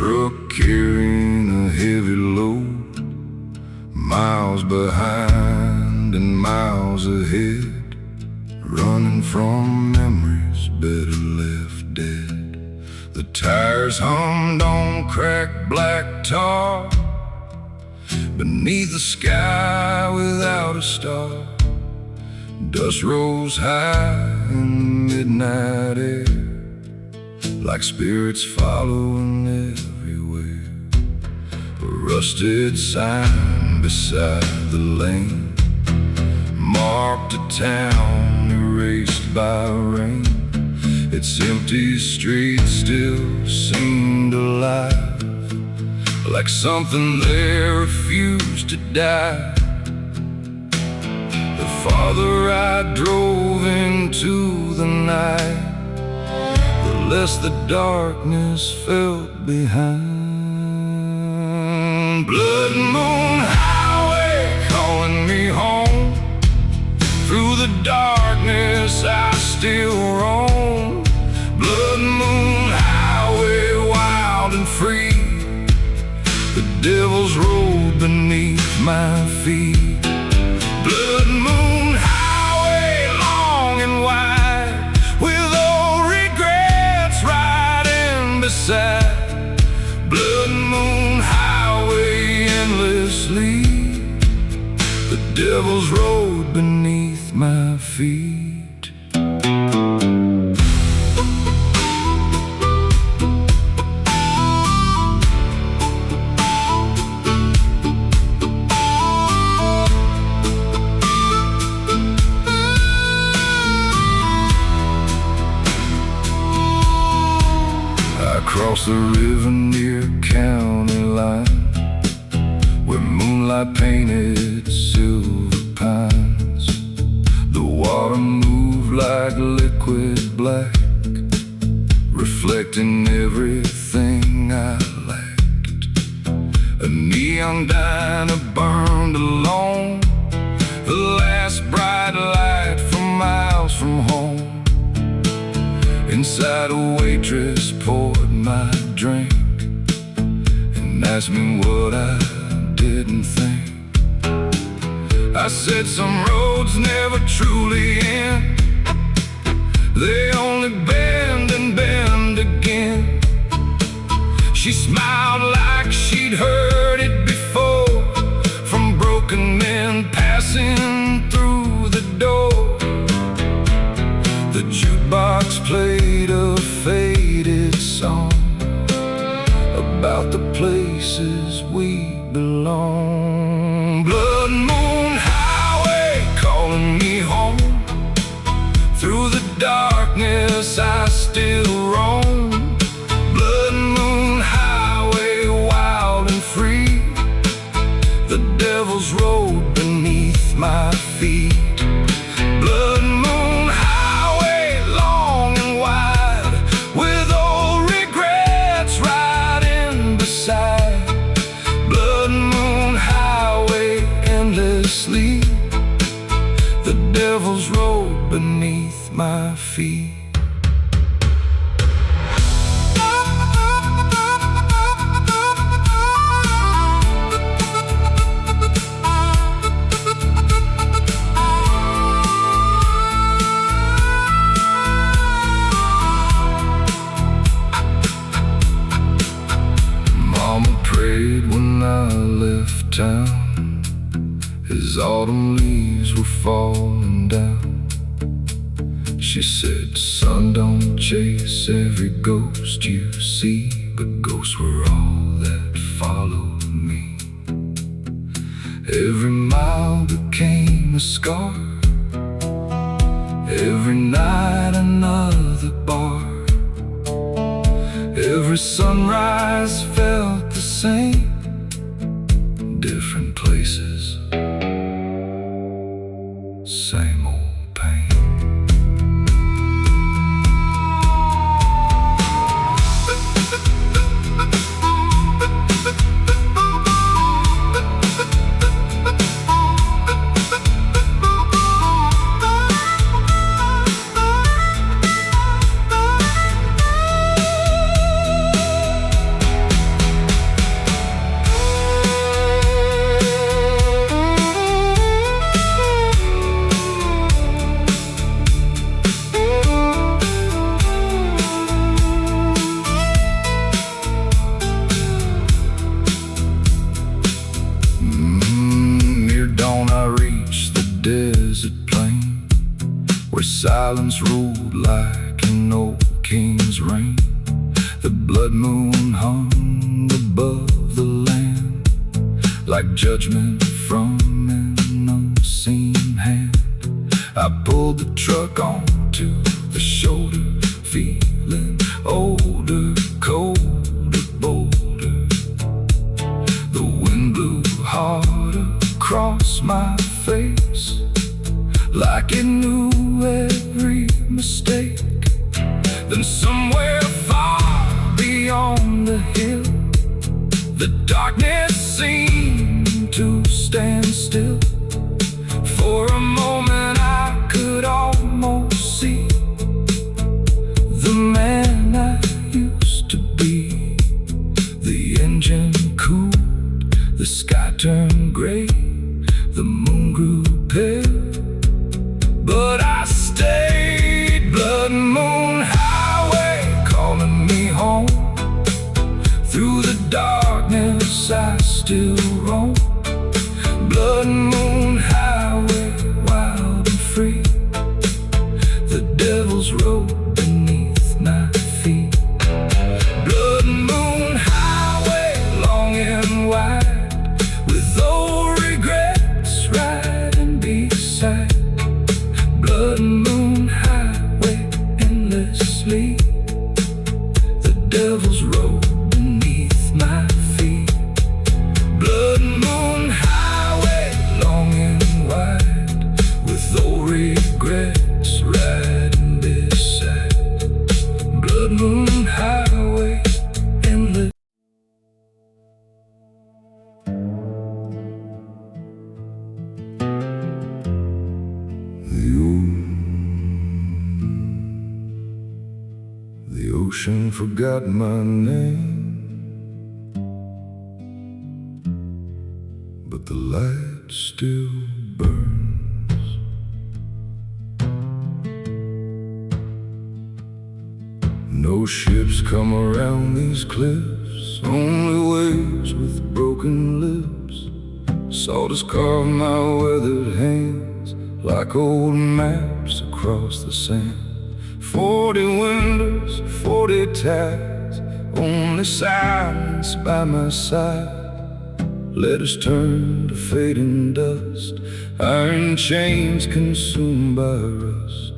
truck carrying a heavy load, miles behind and miles ahead, running from memories better left dead. The tires hummed on cracked black tar, beneath the sky without a star. Dust rose high in the midnight air, like spirits following everywhere. A rusted sign beside the lane marked a town erased by rain. Its empty streets still seemed alive, like something there refused to die. The farther I drove into the night, the less the darkness felt behind. Blood Moon Highway calling me home. Through the darkness I still roam. Blood Moon Highway, wild and free. The devil's road beneath my feet. Blood Moon Highway, long and wide, with old regrets riding beside. Blood Moon Highway, endlessly, the devil's road beneath my feet. Across the river near county line, where moonlight painted silver pines, the water moved like liquid black, reflecting everything I lacked. A neon diner burned alone, the last bright light from miles from home. Inside a waitress poured my drink and asked me what I didn't think. I said some roads never truly end, they only bend and bend again. She smiled like she'd heard it before, from broken men passing through the door. The jukebox played a faded song about the places we belong. Blood Moon Highway calling me home. Through the darkness I still roam. Blood Moon Highway, wild and free, the devil's road beneath my feet. Blood Moon Highway, long and wide, with old regrets riding beside. Blood Moon Highway, endlessly, the devil's road beneath my feet. When I left town, as autumn leaves were falling down, she said, son, don't chase every ghost you see, but ghosts were all that followed me. Every mile became a scar, every night another bar. Every sunrise felt the same, different places, same old pain. where silence ruled like an old king's reign. The blood moon hung above the land, like judgment from an unseen hand. I pulled the truck onto the shoulder, feeling older, colder, bolder. The wind blew hard across my face, like it knew every mistake. Then somewhere far beyond the hill, the darkness seemed to stand still. For a moment I could almost see the man I used to be. The engine cooled, the sky turned gray, the moon grew pale, but I stayed. Blood moon highway calling me home. Through the darkness I still roam. Blood moon highway, wild and free. The devil's road beneath my feet. Blood moon highway, long and wide, with old regrets riding beside. Blood moon highway, endlessly. The devil's road beneath my feet. Blood moon highway, long and wide, with old regrets riding beside. Blood moon highway, endless. The ocean forgot my name, but the light still burns. No ships come around these cliffs, only waves with broken lips. Salt has carved my weathered hands like old maps across the sand. 40 winters, 40 tides, only silence by my side. Letters turn to fading dust, iron chains consumed by rust.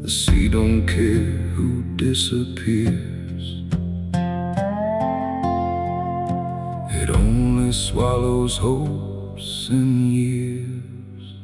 The sea don't care who disappears, it only swallows hopes and years.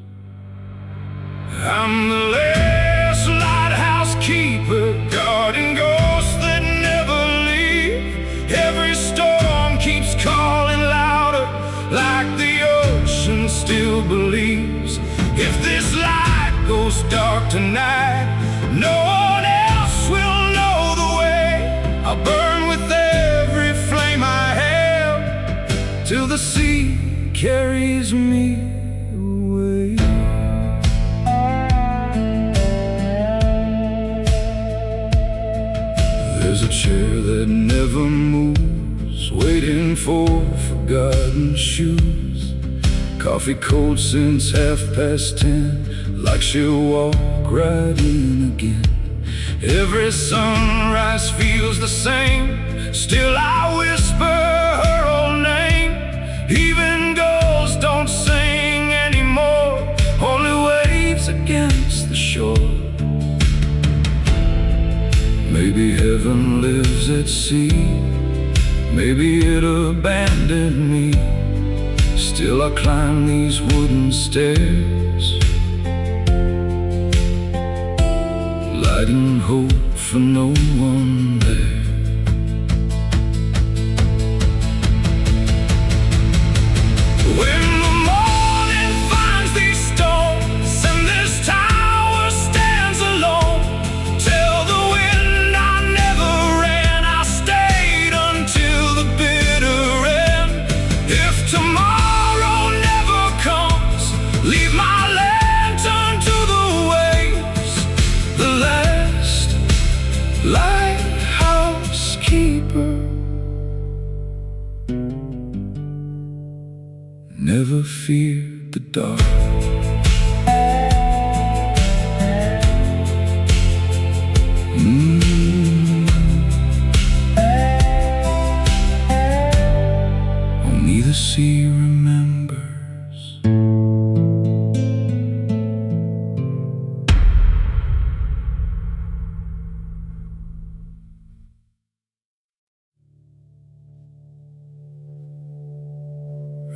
I'm the last lighthouse keeper, guarding ghosts that never leave. Every storm keeps calling louder, like the ocean still believes. If this light goes dark tonight, no one else will know the way. I'll burn with every flame I have, till the sea carries me away. There's a chair that never moves, waiting for forgotten shoes. Coffee cold since 10:30, like she'll walk right in again. Every sunrise feels the same, still I whisper her old name. Even ghosts don't sing anymore, only waves against the shore. Maybe heaven lives at sea, maybe it abandoned me. Still I climb these wooden stairs, lighting hope for no one there. When the morning finds these stones and this tower stands alone, tell the wind I never ran, I stayed until the bitter end. If tomorrow never comes, leave my lantern to the waves. The last lighthouse keeper, never feared the dark. witness he remembers.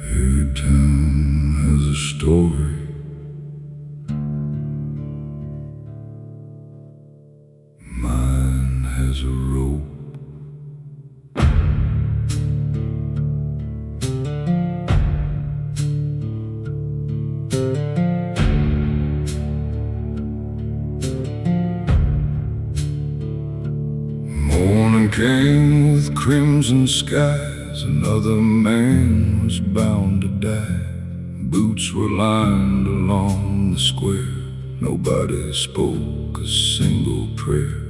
Every town has a story. Mine has a rope. Morning came with crimson skies. Another man was bound to die. Boots were lined along the square. Nobody spoke a single prayer.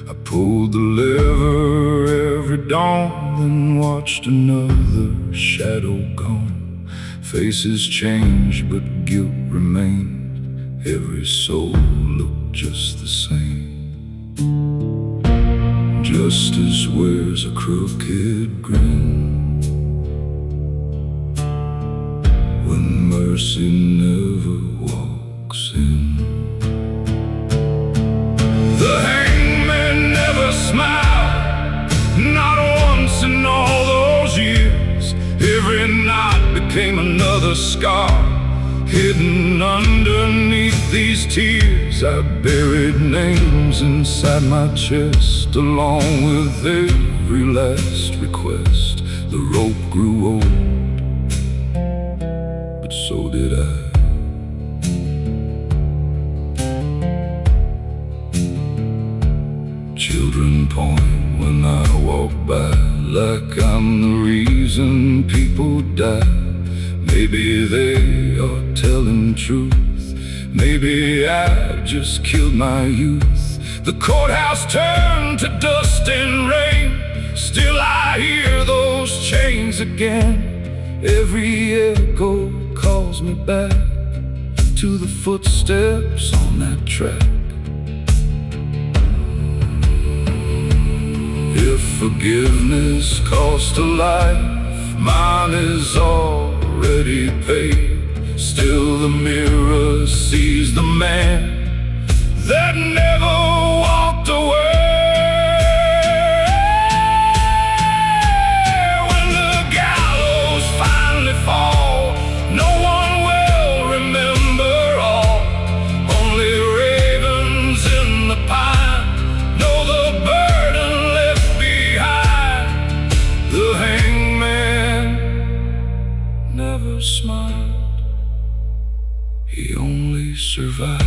I pulled the lever every dawn, then watched another shadow gone. Faces changed, but guilt remained. Every soul looked just the same. Justice wears a crooked grin when mercy never walks in. The hangman never smiled, not once in all those years. Every knot became another scar, hidden underneath these tears. I buried names inside my chest, along with every last request. The rope grew old, but so did I. Children point when I walk by, like I'm the reason people die. Maybe they are telling truth. Maybe I just killed my youth. The courthouse turned to dust and rain. Still I hear those chains again. Every echo calls me back to the footsteps on that track. If forgiveness cost a life, mine is already paid. Still the mirror sees the man that never walked away. When the gallows finally fall, no one will remember all. Only ravens in the pine know the burden left behind. The hangman never smiled, he only survived.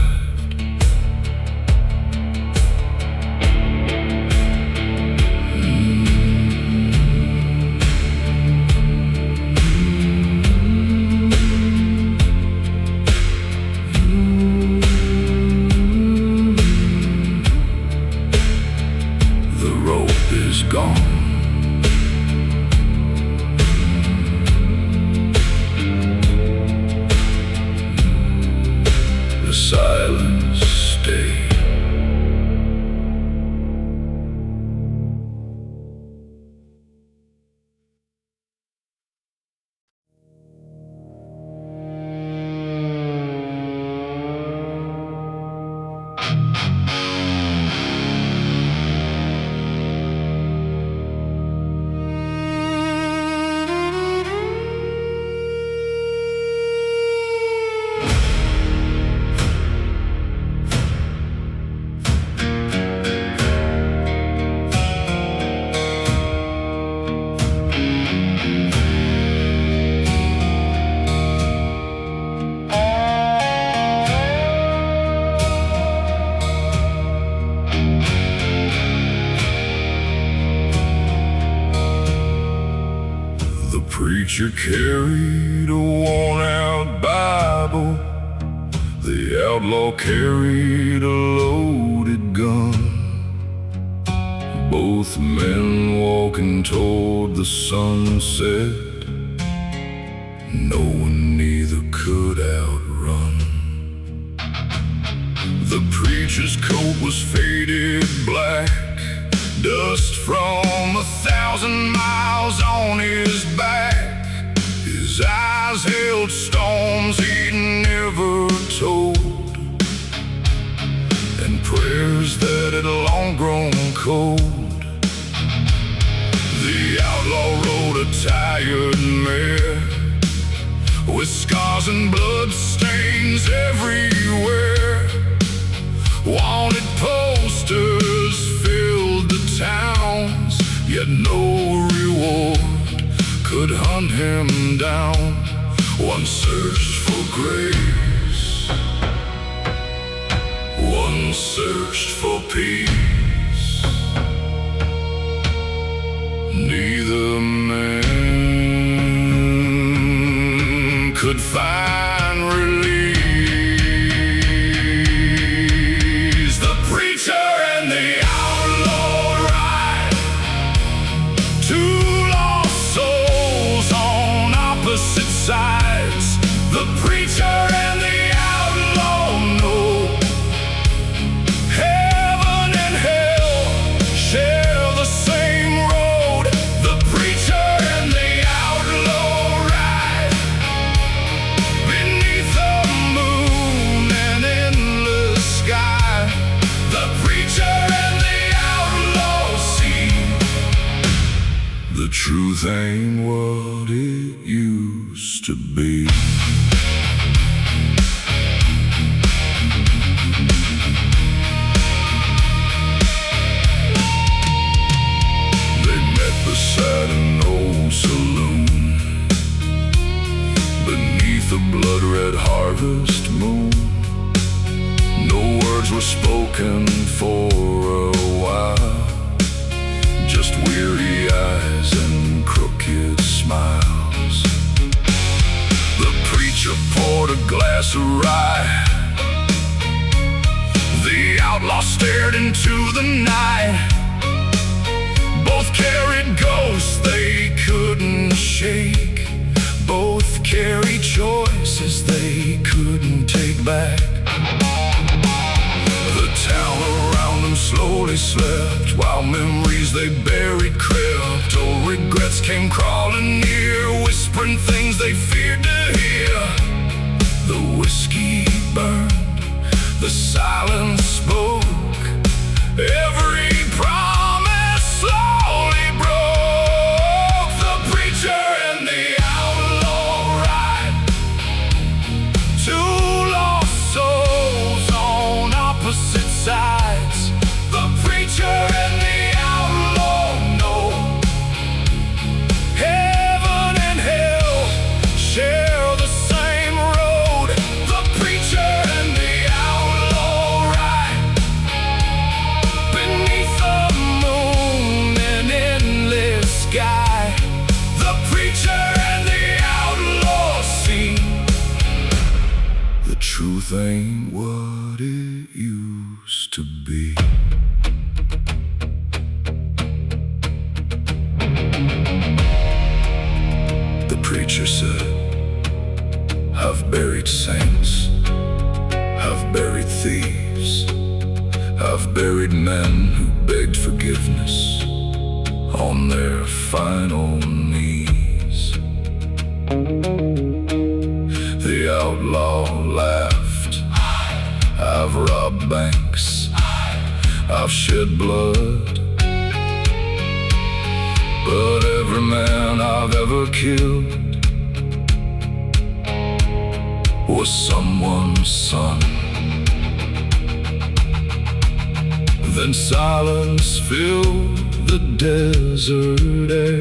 The rope is gone. The silence stayed. The preacher carried a worn-out Bible. The outlaw carried a loaded gun. Both men walking toward the sunset, knowing neither could outrun. The preacher's coat was faded black, dust from 1,000 miles on his back. His lies, hailstorms he never told, and prayers that had long grown cold. The outlaw rode a tired mare, with scars and blood stains everywhere. Wanted posters filled the towns, yet no reward could hunt him down. One searched for grace, one searched for peace. Neither man could find release. The preacher and the outlaw ride, two lost souls on opposite sides. The preacher and the outlaw know heaven and hell share the same road. The preacher and the outlaw ride beneath the moon and endless sky. The preacher and the outlaw see the truth ain't what it used to be. They met beside an old saloon, beneath a blood-red harvest moon. No words were spoken for a while, just weary eyes and crooked smiles. The preacher poured a glass of rye, the outlaw stared into the night. Both carried ghosts they couldn't shake, both carried choices they couldn't take back. The town around them slowly slept, while memories they buried crept. Old regrets came crawling near, whispering things they feared to hear. The whiskey burned, the silence spoke, every promise slowly broke. The preacher and the outlaw ride, two lost souls on opposite sides. The preacher and the outlaw know heaven and hell share the same road. The preacher and the outlaw ride beneath the moon and endless sky. The preacher and the outlaw see the truth ain't what it used to be. The preacher said, I've buried saints, I've buried thieves, I've buried men who begged forgiveness on their final knees. The outlaw laughed, I've robbed banks, I've shed blood, but every man I've ever killed was someone's son. Then silence filled the desert air.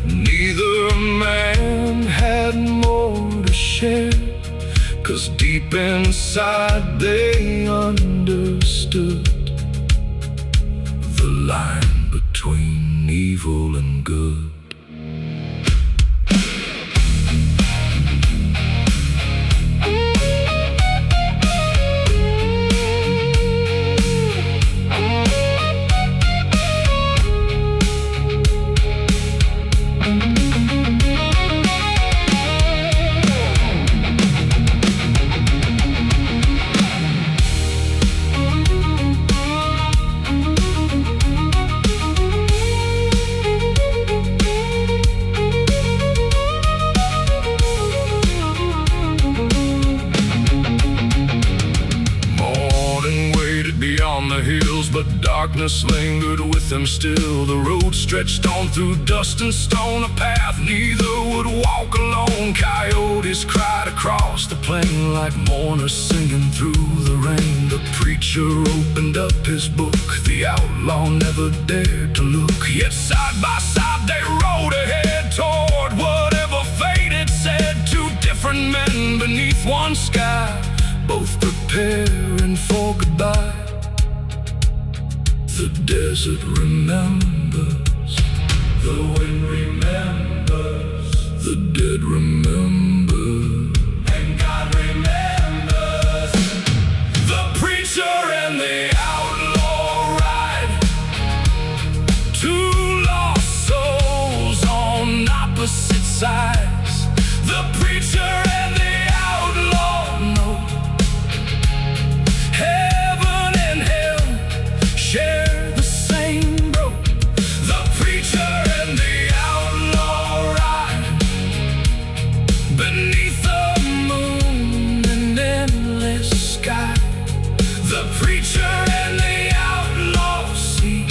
Neither man had more to share, 'cause deep inside they understood the line between evil and good. darkness lingered with them still. The road stretched on through dust and stone, a path neither would walk alone. Coyotes cried across the plain like mourners singing through the rain. The preacher opened up his book, the outlaw never dared to look. Yet side by side they rode ahead toward whatever fate had said. Two different men beneath one sky, both preparing for goodbye. The desert remembers, the wind remembers, the dead remember, and God remembers. The preacher and the outlaw ride, two lost souls on opposite sides. The preacher and the outlaw know heaven and hell share beneath the moon and endless sky. The preacher and the outlaw see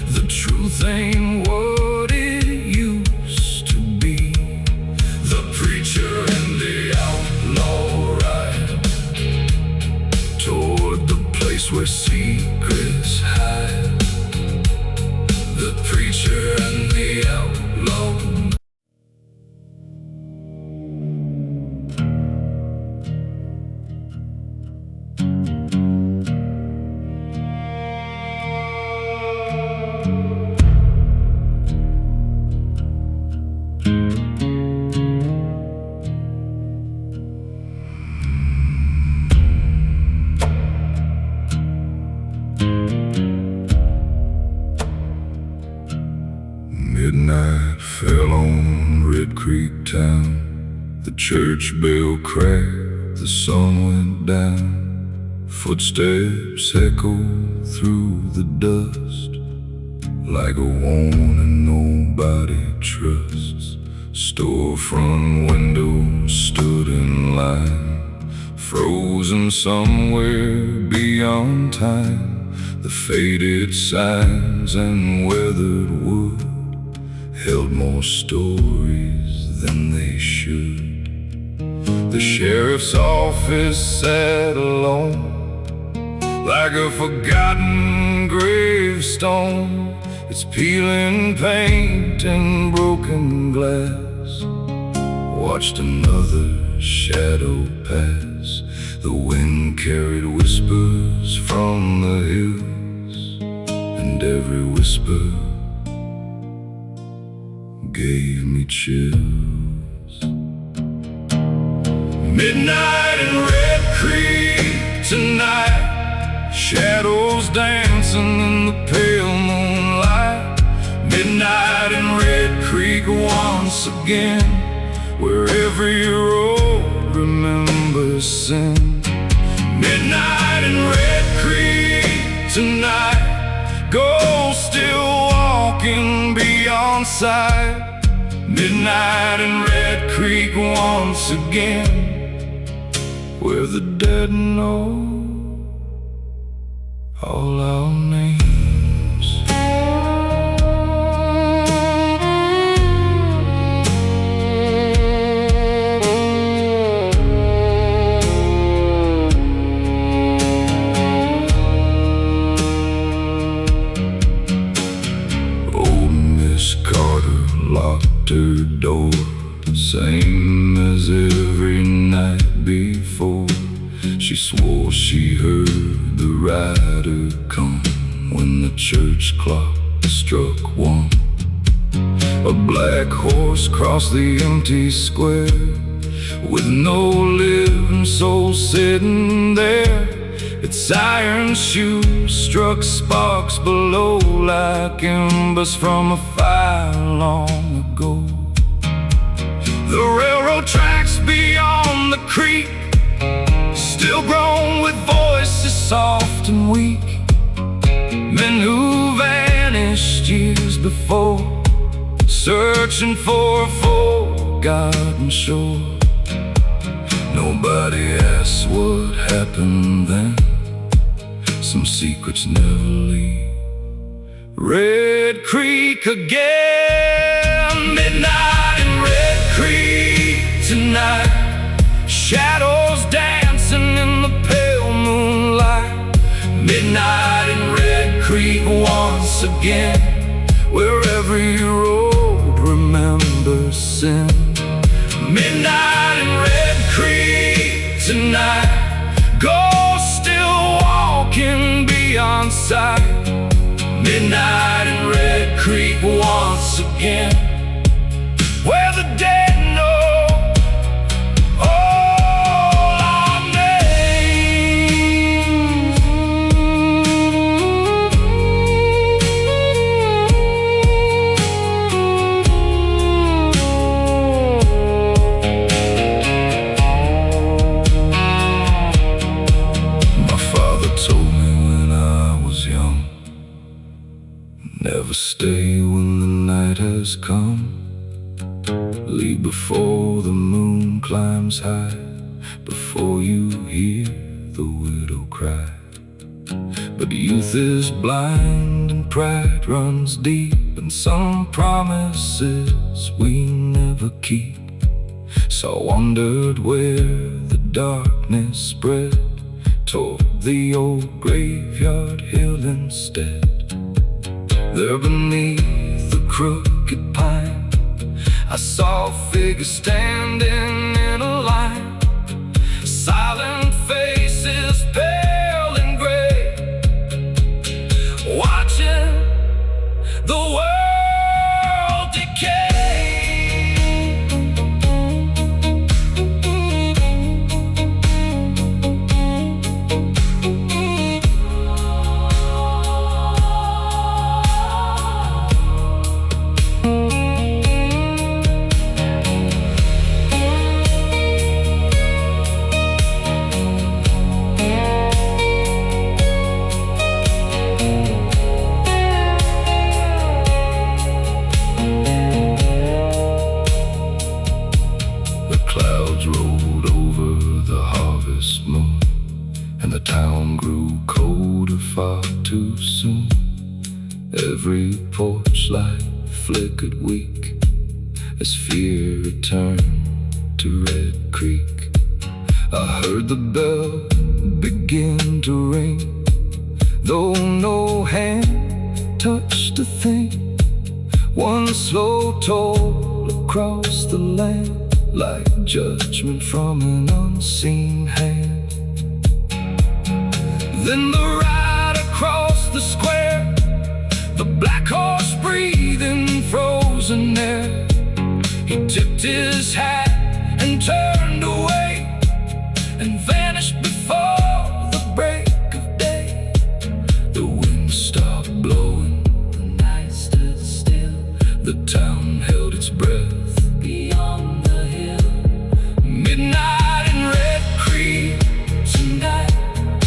the truth ain't what it used to be. The preacher and the outlaw ride toward the place where secrets hide. The preacher and the outlaw. Midnight fell on Red Creek town. The church bell cracked, the sun went down. Footsteps echoed through the dust, like a warning nobody trusts. Storefront windows stood in line, frozen somewhere beyond time. The faded signs and weathered wood held more stories than they should. The sheriff's office sat alone, like a forgotten gravestone. It's peeling paint and broken glass. Watched another shadow pass. The wind carried whispers from the hills, and every whisper gave me chills. Midnight in Red Creek tonight, shadows dancing in the pale moonlight. Midnight in Red Creek once again, where every road remembers sin. Midnight in Red Creek tonight, ghosts still walking beyond sight. Midnight in Red Creek once again, where the dead know all our names. Locked her door, same as every night before. She swore she heard the rider come when the church clock struck one. A black horse crossed the empty square, with no living soul sitting there. Its iron shoes struck sparks below, like embers from a fire long ago. The railroad tracks beyond the creek, still grown with voices soft and weak. Men who vanished years before, searching for a forgotten shore. Nobody asks what happened then, some secrets never leave. Red Creek again, midnight in Red Creek tonight. Shadows dancing in the pale moonlight. Midnight in Red Creek once again, where every road remembers sin. Midnight in Red Creek tonight. Ghosts still walking beyond sight. Midnight in Red Creek once again, where the dead know all our names. My father told me when I was young, never stay when the night has come. Leave before the moon climbs high, before you hear the widow cry. But youth is blind and pride runs deep, and some promises we never keep. So I wondered where the darkness spread, toward the old graveyard hill instead. There beneath the crooked pine, I saw a figure standing in a line. Silent faces, pale and gray, watching the world decay. Rolled over the harvest moon, and the town grew colder far too soon. Every porch light flickered weak as fear returned to Red Creek. I heard the bell begin to ring, though no hand touched a thing. One slow toll across the land, like judgment from an unseen hand. Then the ride across the square, the black horse breathing frozen air. He tipped his hat and turned away, and vanished before the break of day. The wind stopped blowing, the night stood still. The town held its breath beyond the hill. Midnight in Red Creek tonight.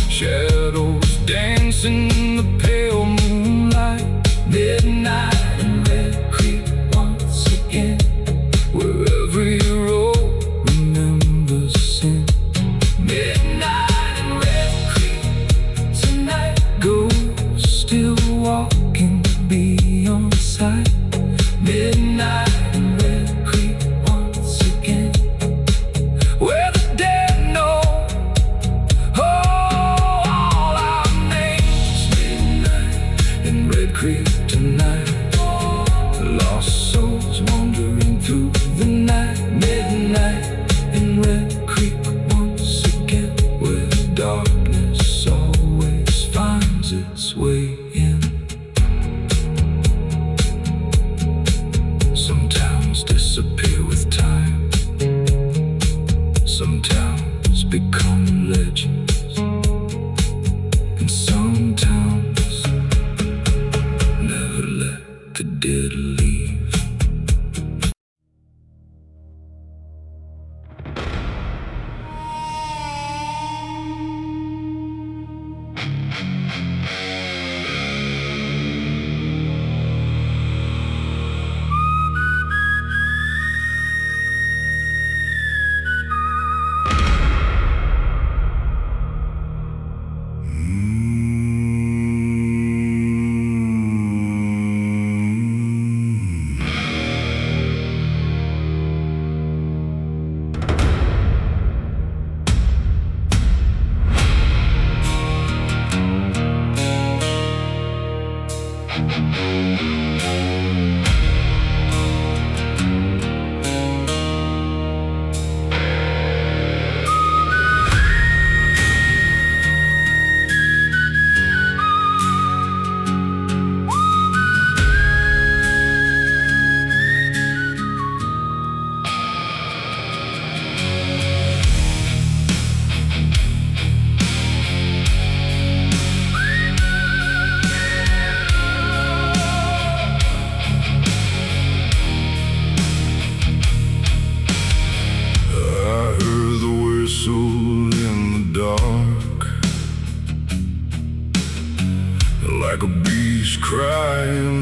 Shadows dancing in the pale moonlight. Midnight in Red Creek once again, where every road remembers sin. Midnight in Red Creek tonight. Ghosts still walking beyond sight. Midnight in Red Creek once again, where the dead know all our names. Midnight in Red Creek tonight. Lost souls wandering through the night. Midnight in Red Creek once again, where darkness always finds its way in. Some towns disappear with time. Some towns become legends. And some towns never let the dead leave.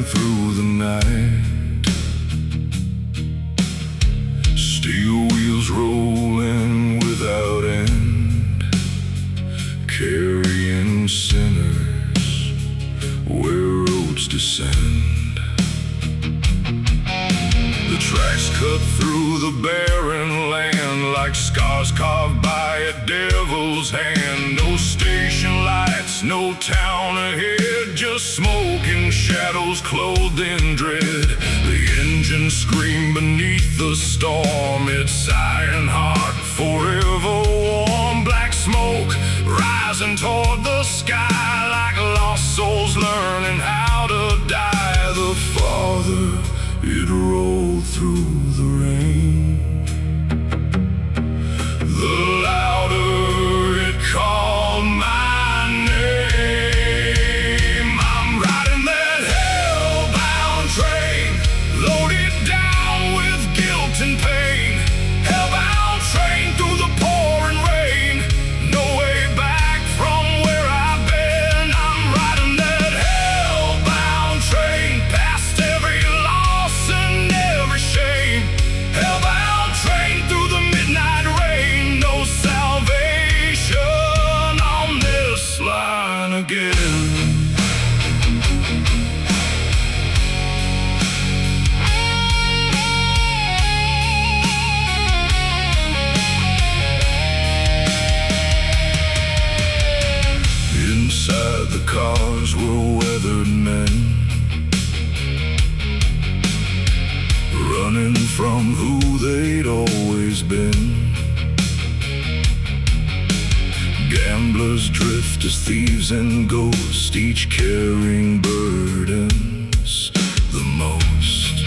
through the night. Steel wheels rolling without end, carrying sinners where roads descend. The tracks cut through the barren land like scars carved by a devil's hand. No station lights, no town ahead, just smoking shadows clothed in dread. The engine screamed beneath the storm, its iron heart forever warm. Black smoke rising toward the sky like lost souls learning how to die. The farther it rolled through the rain, the louder it called my name. I'm riding that hellbound train, loaded down with guilt and pain. Hellbound train through the pouring rain, no way back from where I've been. I'm riding that hellbound train, past every loss and every shame. Hellbound train through the midnight rain, no salvation on this line again. Inside the cars were weathered men, running from who they'd always been. Gamblers, drifters, thieves and ghosts, each carrying burdens the most.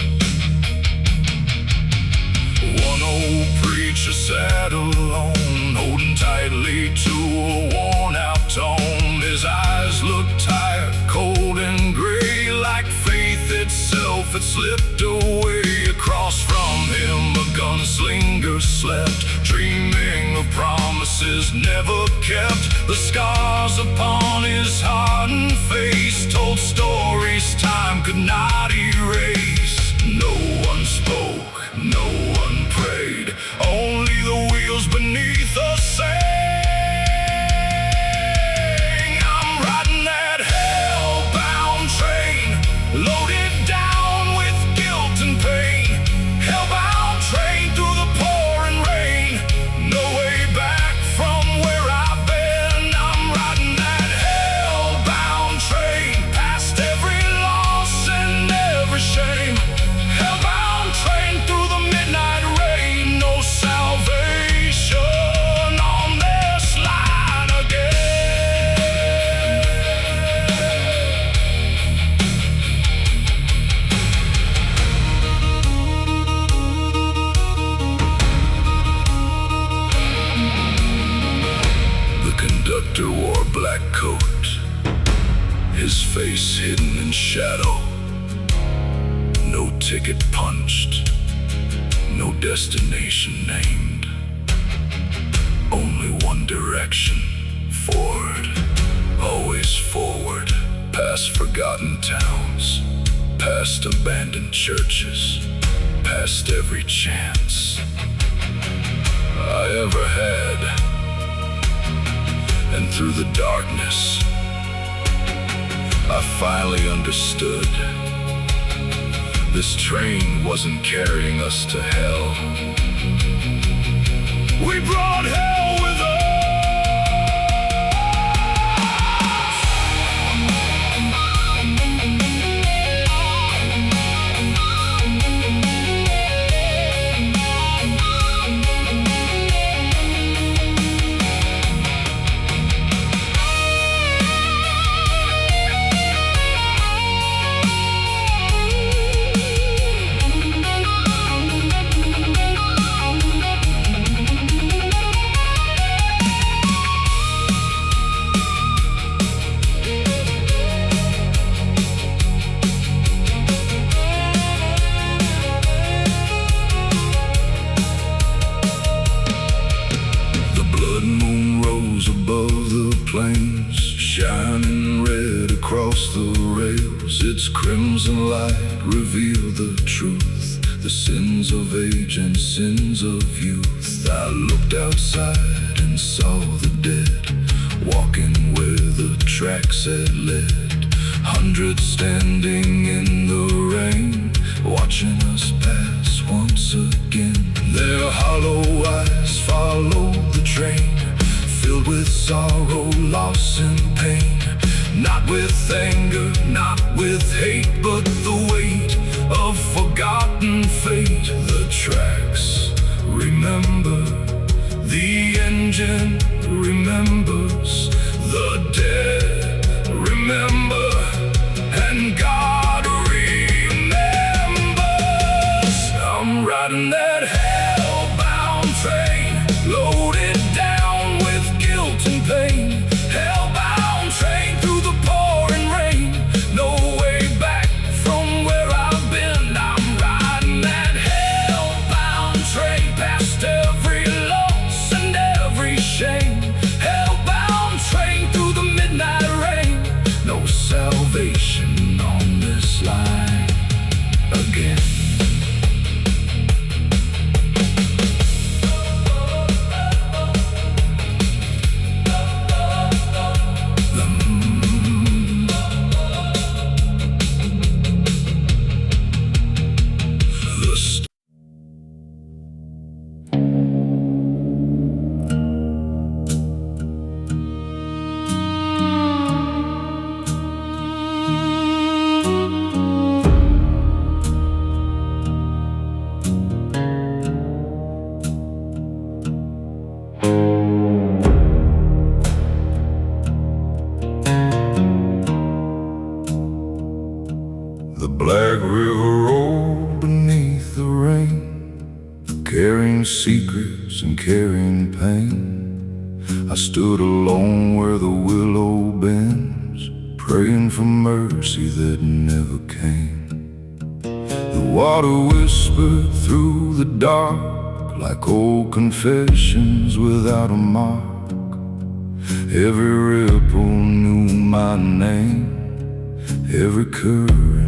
One old preacher sat alone, holding tightly to a worn-out tome. His eyes looked tired, cold and gray, like faith itself had slipped away. Across from him a gunslinger slept, dreaming of promises never kept. The scars upon his hardened face told stories time could not erase. No one spoke, no one prayed, only the wheels beneath us sang. I'm riding that hellbound train, loaded down with guilt and pain. Hellbound train through the pouring rain, no way back from where I've been. I'm riding that hellbound train, past every loss and every shame. Hellbound train through the midnight rain, no salvation on this line again. The conductor wore a black coat, his face hidden in shadow. No ticket punched, no destination named, only one direction, forward, always forward. Past forgotten towns, past abandoned churches, past every chance I ever had. And through the darkness I finally understood. This train wasn't carrying us to hell, we brought hell with us. crimson light revealed the truth, the sins of age and sins of youth. I looked outside and saw the dead, walking where the tracks had led. Hundreds standing in the rain, watching us pass once again. Their hollow eyes followed the train, filled with sorrow, loss and pain. Not with anger, not with hate, but the weight of forgotten fate. The tracks remember, the engine remembers, the dead remember, and God remembers. I'm riding that hell-bound train, loaded down with guilt and pain. Hell-bound train through the pouring rain, no way back from where I've been. I'm riding that hell-bound train, past every loss and every shame. Hell-bound train through the midnight rain, no salvation on this line again. The Black River rolled beneath the rain, carrying secrets and carrying pain. I stood alone where the willow bends, praying for mercy that never came. The water whispered through the dark, like old confessions without a mark. Every ripple knew my name, every current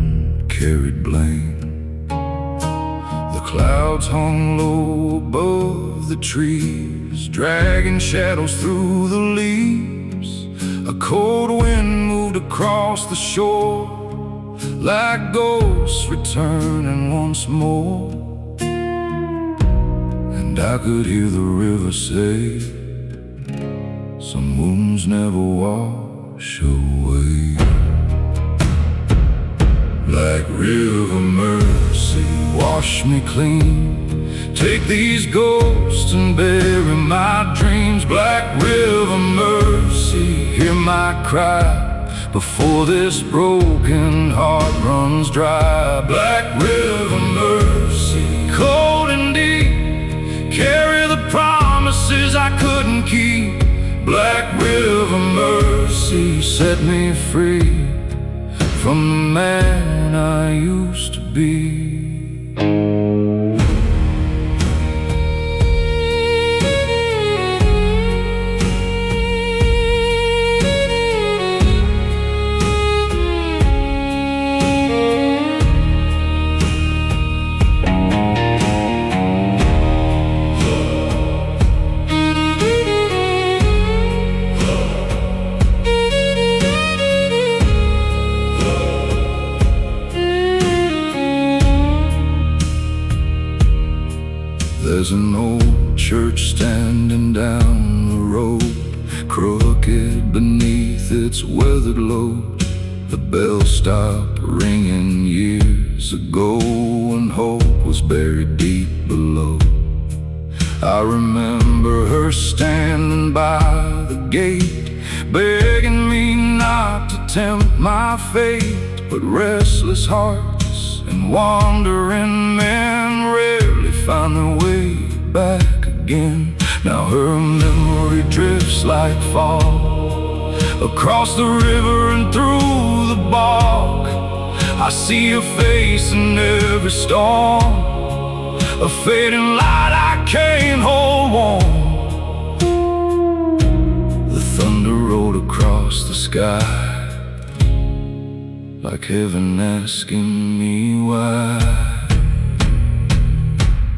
carried blame. The clouds hung low above the trees, dragging shadows through the leaves. A cold wind moved across the shore, like ghosts returning once more. And I could hear the river say, some wounds never wash away. Black River mercy, wash me clean. Take these ghosts and bury my dreams. Black River mercy, hear my cry before this broken heart runs dry. Black River mercy, cold and deep, carry the promises I couldn't keep. Black River mercy, set me free from the man I used to be. There's an old church standing down the road, crooked beneath its weathered load. The bell stopped ringing years ago, and hope was buried deep below. I remember her standing by the gate, begging me not to tempt my fate. But restless hearts and wandering men rarely find their way back again. Now her memory drifts like fog across the river and through the bog. I see her face in every storm, a fading light I can't hold warm. The thunder rolled across the sky, like heaven asking me why.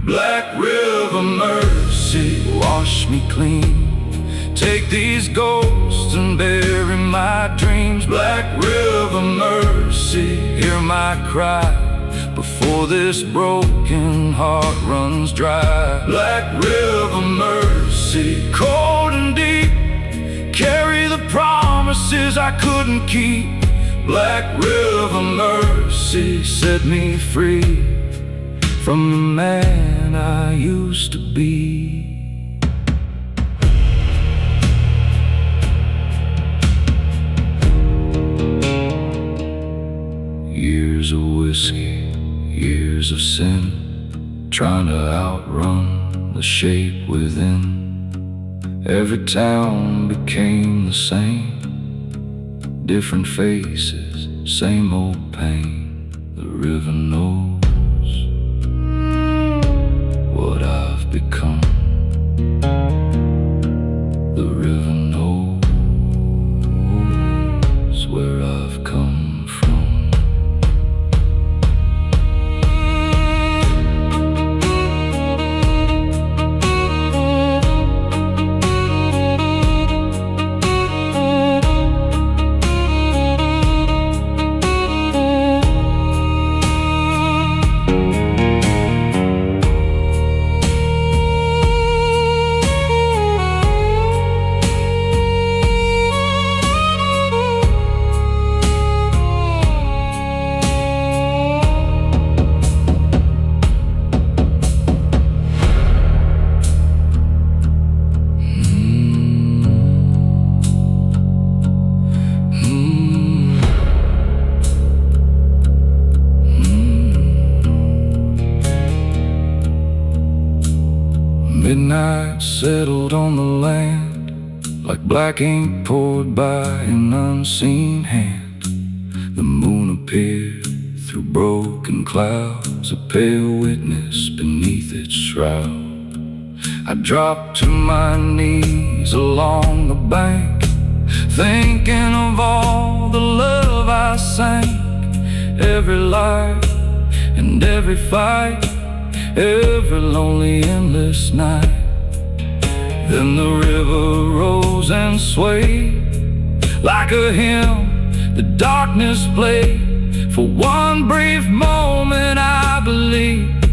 Black River Mercy, wash me clean. Take these ghosts and bury my dreams. Black River Mercy, hear my cry before this broken heart runs dry. Black River Mercy, cold and deep, carry the promises I couldn't keep. Black River Mercy, set me free from the man I used to be. Years of whiskey, years of sin, trying to outrun the shape within. Every town became the same, different faces, same old pain. The river knows what I've become. The river knows where I've come from. Midnight settled on the land, like black ink poured by an unseen hand. The moon appeared through broken clouds, a pale witness beneath its shroud. I dropped to my knees along the bank, thinking of all the love I sank. Every life and every fight, every lonely endless night. Then the river rose and swayed like a hymn the darkness played. For one brief moment I believed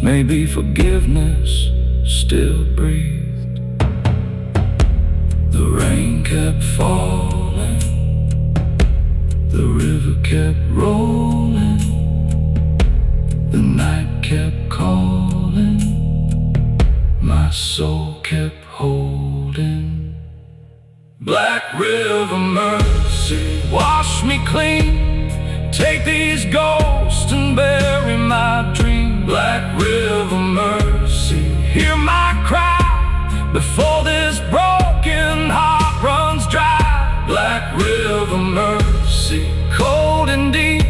maybe forgiveness still breathed. The rain kept falling, the river kept rolling, the night kept calling, my soul kept holding. Black River Mercy, wash me clean. Take these ghosts and bury my dream. Black River Mercy, hear my cry before this broken heart runs dry. Black River Mercy, cold and deep,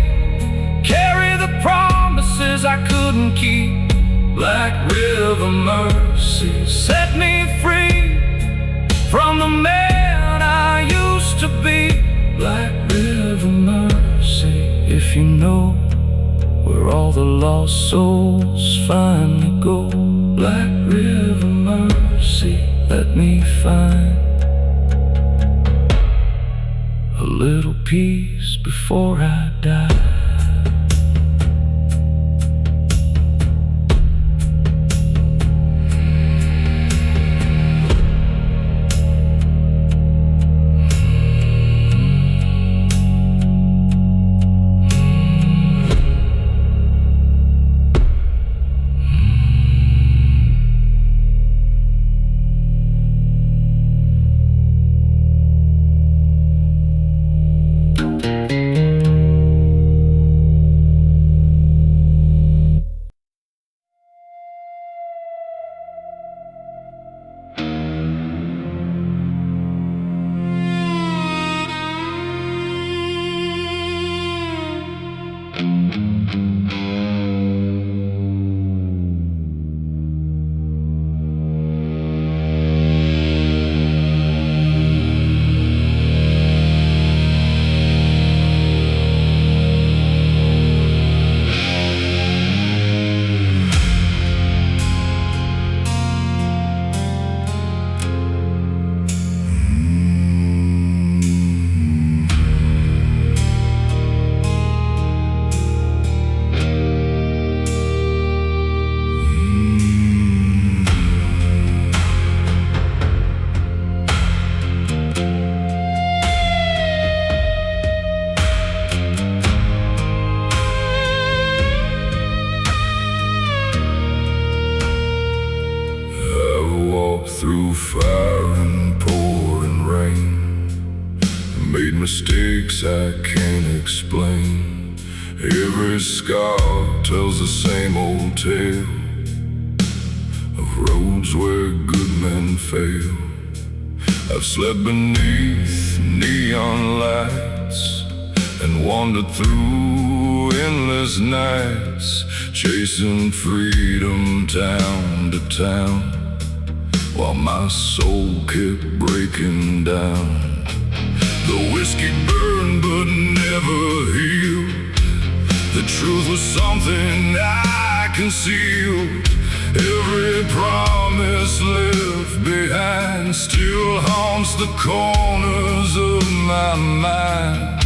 carry the promises I couldn't keep. Black River Mercy, set me free from the man I used to be. Black River Mercy, if you know where all the lost souls finally go. Black River Mercy, let me find a little peace before I die. through fire and pouring rain. Made mistakes I can't explain. Every scar tells the same old tale of roads where good men fail. I've slept beneath neon lights and wandered through endless nights, chasing freedom town to town, while my soul kept breaking down. The whiskey burned but never healed. The truth was something I concealed. Every promise left behind still haunts the corners of my mind.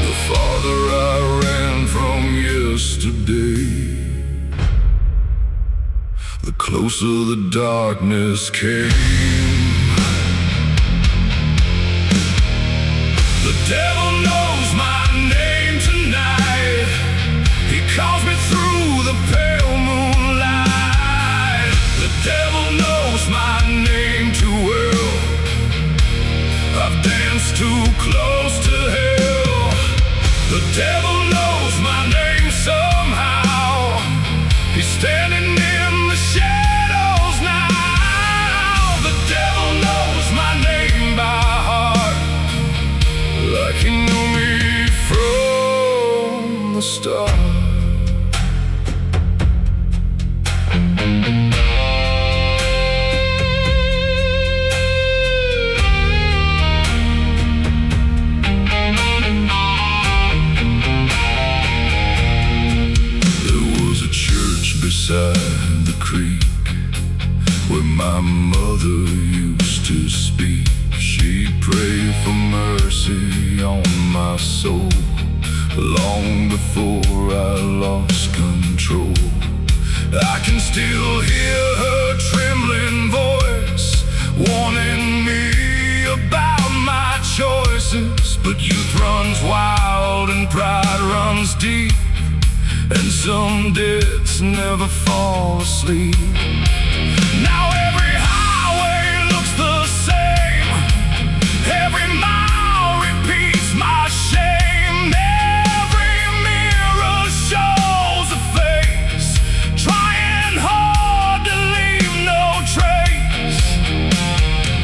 The farther I ran from yesterday, the closer the darkness came. The devil knows my name tonight. He calls me through the pale moonlight. The devil knows my name too well. I've danced too close to hell. The devil knows my name somehow. He's standing in the shadows now. The devil knows my name by heart, like he knew me from the start. Beside the creek where my mother used to speak, she'd pray for mercy on my soul long before I lost control. I can still hear her trembling voice warning me about my choices. But youth runs wild and pride runs deep, and some deaths never fall asleep. Now every highway looks the same. Every mile repeats my shame. Every mirror shows a face, trying hard to leave no trace.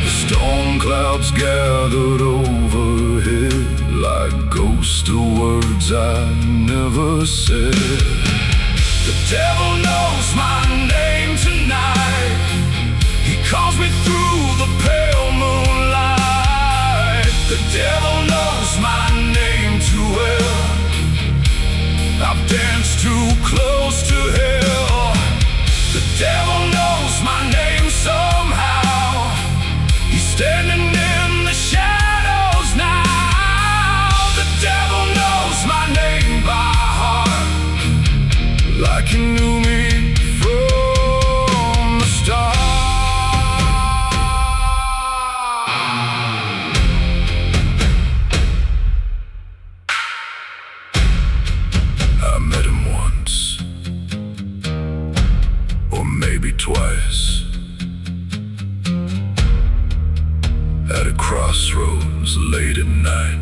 The storm clouds gathered overhead like ghosts of words I never said. The devil knows my name tonight. He calls me through the pale moonlight. The devil knows my name too well. I've danced too close to hell. The devil knows my name somehow. He's standing in the shadows now. The devil knows my name by heart, like he knew me from the start. I met him once, or maybe twice, at a crossroads late at night.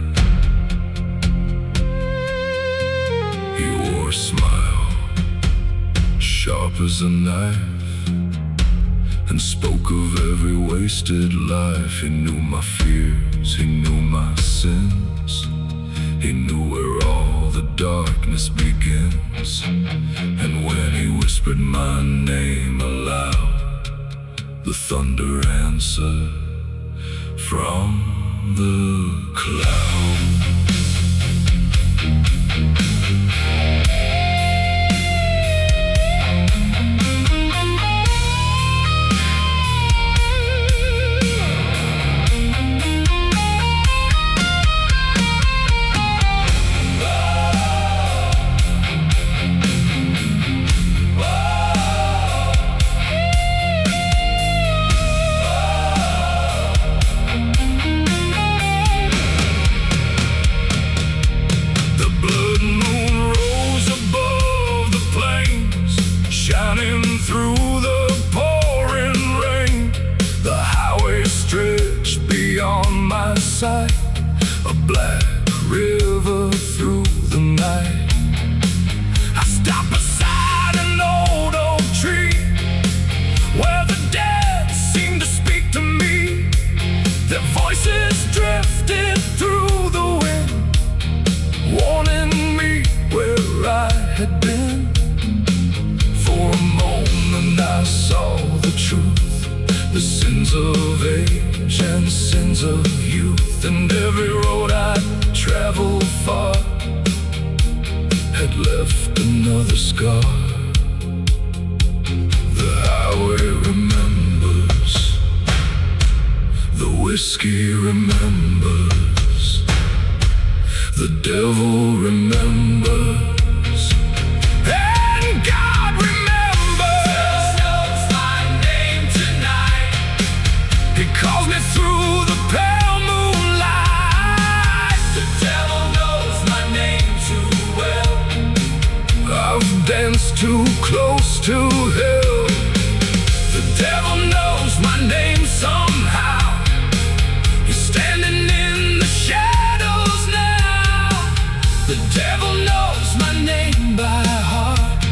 He wore a smile sharp as a knife, and spoke of every wasted life. He knew my fears, he knew my sins. He knew where all the darkness begins. And when he whispered my name aloud, the thunder answered from the clouds. sins of age and sins of youth, and every road I traveled far had left another scar. The highway remembers, the whiskey remembers, the devil remembers, and God remembers. Knows my name tonight. He calls me through the pale moonlight. The devil knows my name too well. I've danced too close to hell. The devil knows my name somehow. He's standing in the shadows now. The devil knows my name by heart,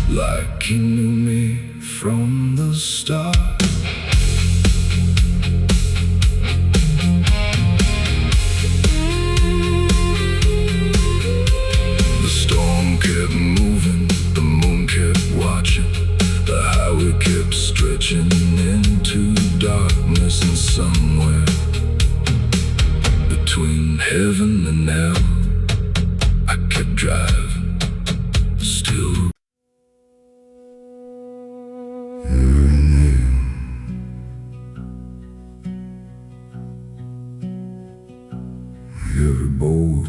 like he knew me from the start. The storm kept moving, the moon kept watching, the highway kept stretching into darkness, and somewhere between heaven and hell I kept driving, still. Every nail, every bold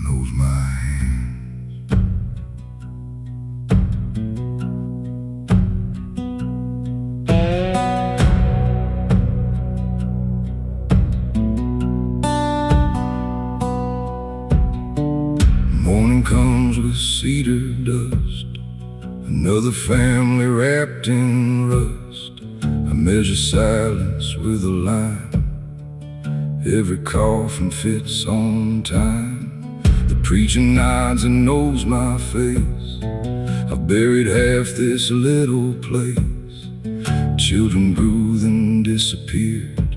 knows my hands. Morning comes with cedar dust, another family wrapped in rust. I measure silence with a line. Every coffin fits on time. The preacher nods and knows my face. I've buried half this little place. Children grew then disappeared,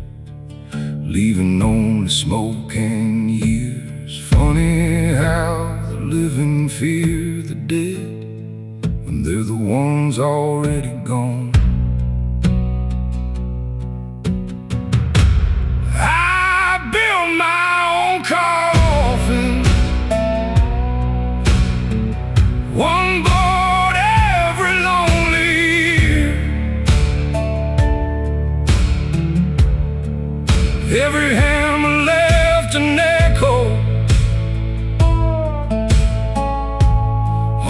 leaving only smoke and years. Funny how the living fear the dead when they're the ones already gone. I built my own coffin, one board every lonely year. Every hammer left an echo,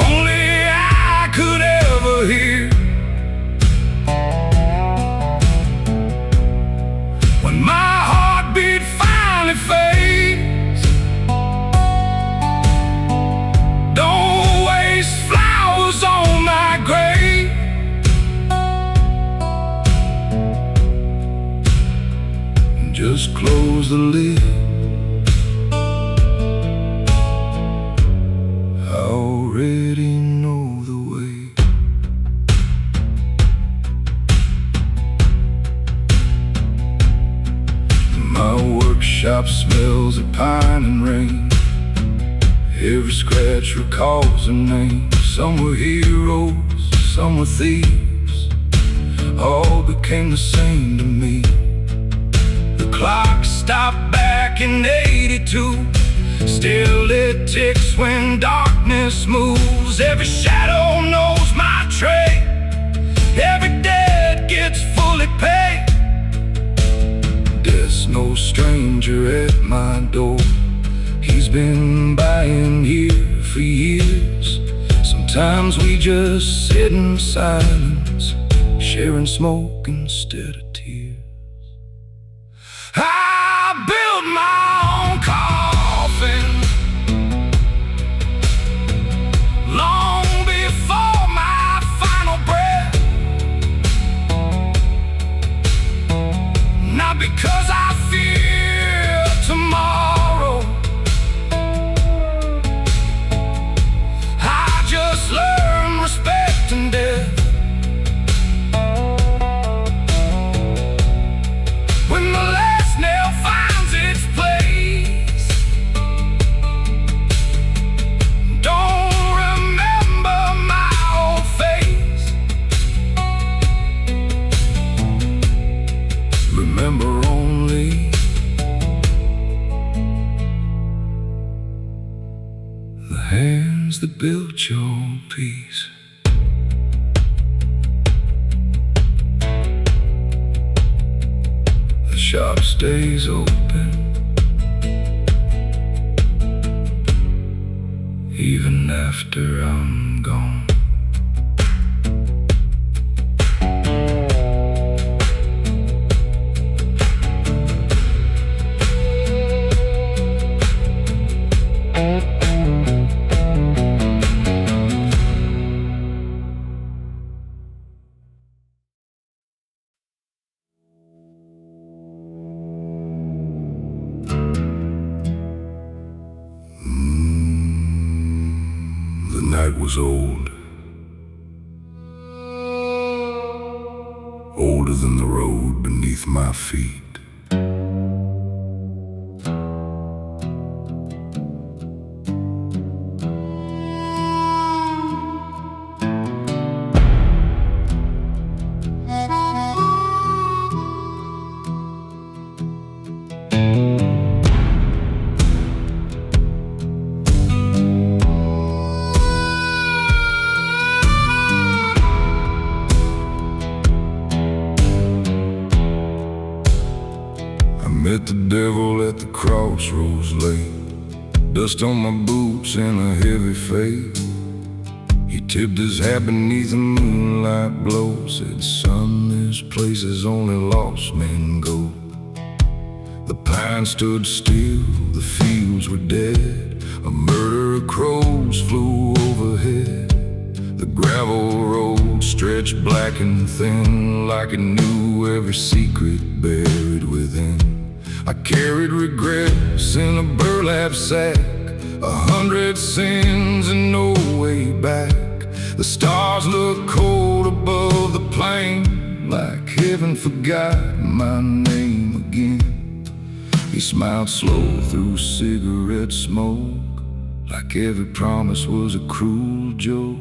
only I could ever hear. When my heartbeat finally fades, don't waste flowers on my grave. Just close the lid. I already know the way. My workshop smells of pine and rain. Every scratch recalls a name. Some were heroes, some were thieves. All became the same to me. The clock stopped back in 82. Still it ticks when darkness moves. Every shadow knows my trade. Every dead gets fully paid. Death's no stranger at my door. He's been buying here for years. Sometimes we just sit in silence, sharing smoke instead of tears. I built my own coffin long before my final breath. Not because I fear tomorrow, I just learned respect and death. the hands that built your peace. The shop stays open even after I'm gone. The night was old, older than the road beneath my feet. Met the devil at the crossroads late, dust on my boots and a heavy fate. He tipped his hat beneath the moonlight glow, said, "Son, this place is only lost men go." The pines stood still, the fields were dead, a murder of crows flew overhead. The gravel road stretched black and thin, like it knew every secret buried within. I carried regrets in a burlap sack, 100 sins and no way back. The stars looked cold above the plain, like heaven forgot my name again. He smiled slow through cigarette smoke, like every promise was a cruel joke.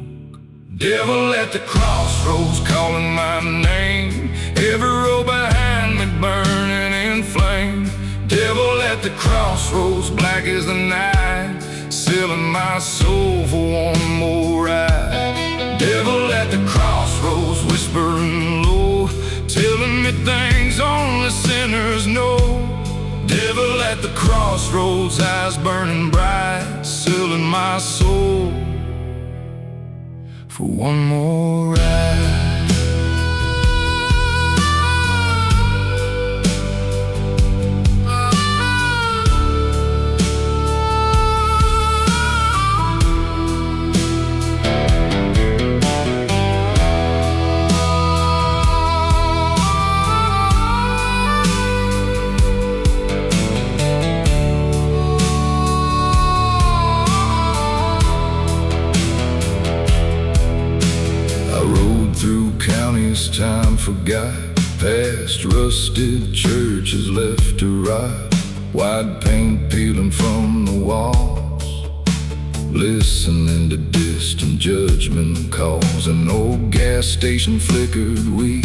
Devil at the crossroads calling my name, every road behind me burning in flame. Devil at the crossroads, black as the night, selling my soul for one more ride. Devil at the crossroads, whispering low, telling me things only sinners know. Devil at the crossroads, eyes burning bright, selling my soul for one more ride. Through counties time forgot, past rusted churches left to rot, white paint peeling from the walls, listening to distant judgment calls. An old gas station flickered weak,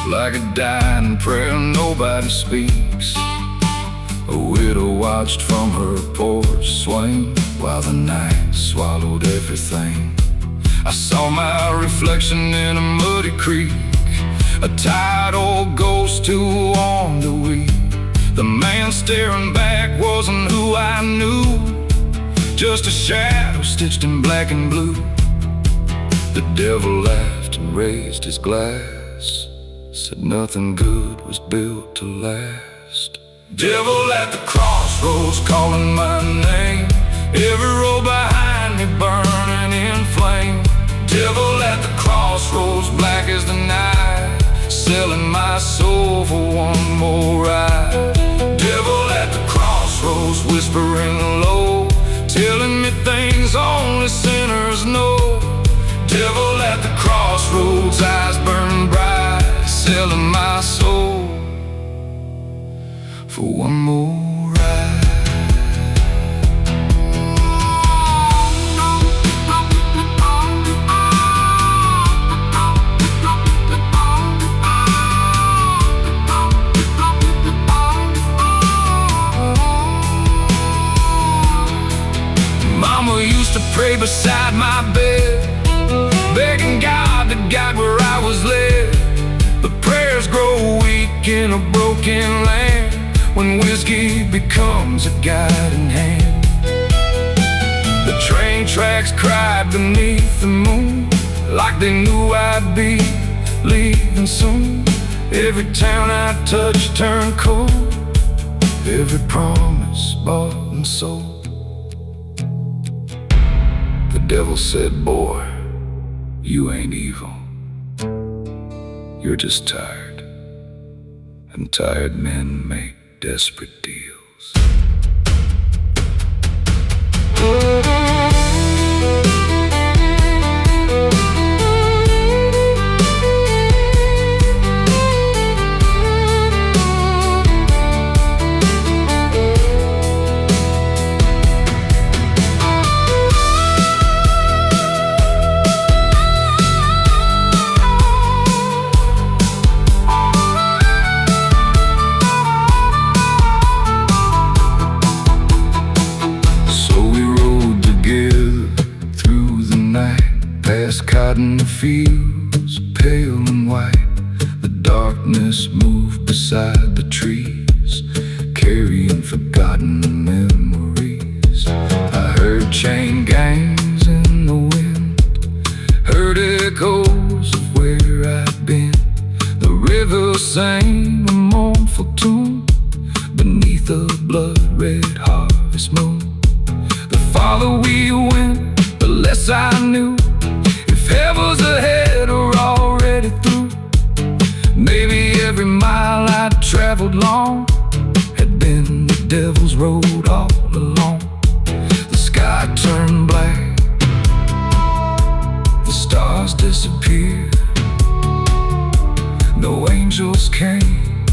like a dying prayer nobody speaks. A widow watched from her porch swing, while the night swallowed everything. I saw my reflection in a muddy creek, a tired old ghost too warm to weep. The man staring back wasn't who I knew, just a shadow stitched in black and blue. The devil laughed and raised his glass, said nothing good was built to last. Devil at the crossroads calling my name, every road behind me burning in flame. Devil at the crossroads, black as the night, selling my soul for one more ride. Devil at the crossroads, whispering low, telling me things only sinners know. Devil at the crossroads, eyes burning bright, selling my soul for one more ride. Mama mama used to pray beside my bed, begging God to guide where I was led. The prayers grow weak in a broken land when whiskey becomes a guiding hand. The train tracks cried beneath the moon, like they knew I'd be leaving soon. Every town I touched turned cold, every promise bought and sold. The devil said, boy, you ain't evil, you're just tired, and tired men make desperate deals. Past cotton fields, pale and white, the darkness moved beside the trees, carrying forgotten memories. I heard chain gangs in the wind, heard echoes of where I'd been. The river sang a mournful tune beneath a blood-red harvest moon. The farther we went, the less I knew. If hell's ahead or already through, maybe every mile I traveled long had been the devil's road all along. The sky turned black, the stars disappeared, no angels came,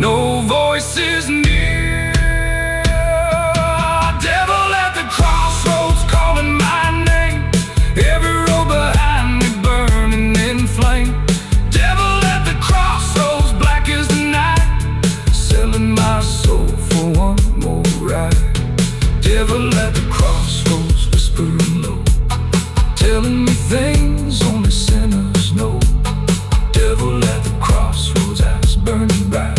no voices near. Devil at the crossroads calling my name, every road behind me burning in flame. Devil at the crossroads, black as the night, selling my soul for one more ride. Devil at the crossroads, whispering low, telling me things only sinners know. Devil at the crossroads, eyes burning bright,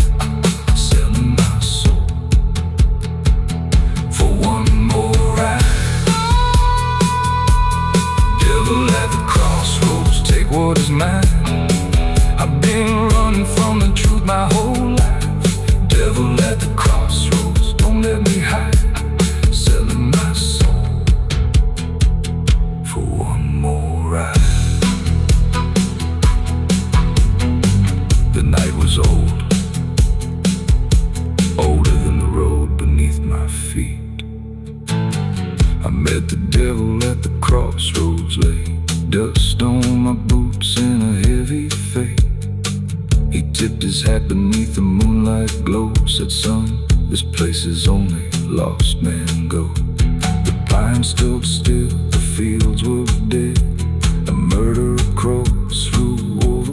selling my soul for one more ride. Devil at the crossroads, take what is mine. I've been running from the truth my whole life. Devil at the crossroads, don't let me hide, selling my soul for one more ride. The night was old, older than the road beneath my feet. I met the devil at the crossroads, lay dust on my boots in a heavy fate. He tipped his hat beneath the moonlight glow, said, son, this place is only lost men go. The pines stood still, the fields were dead,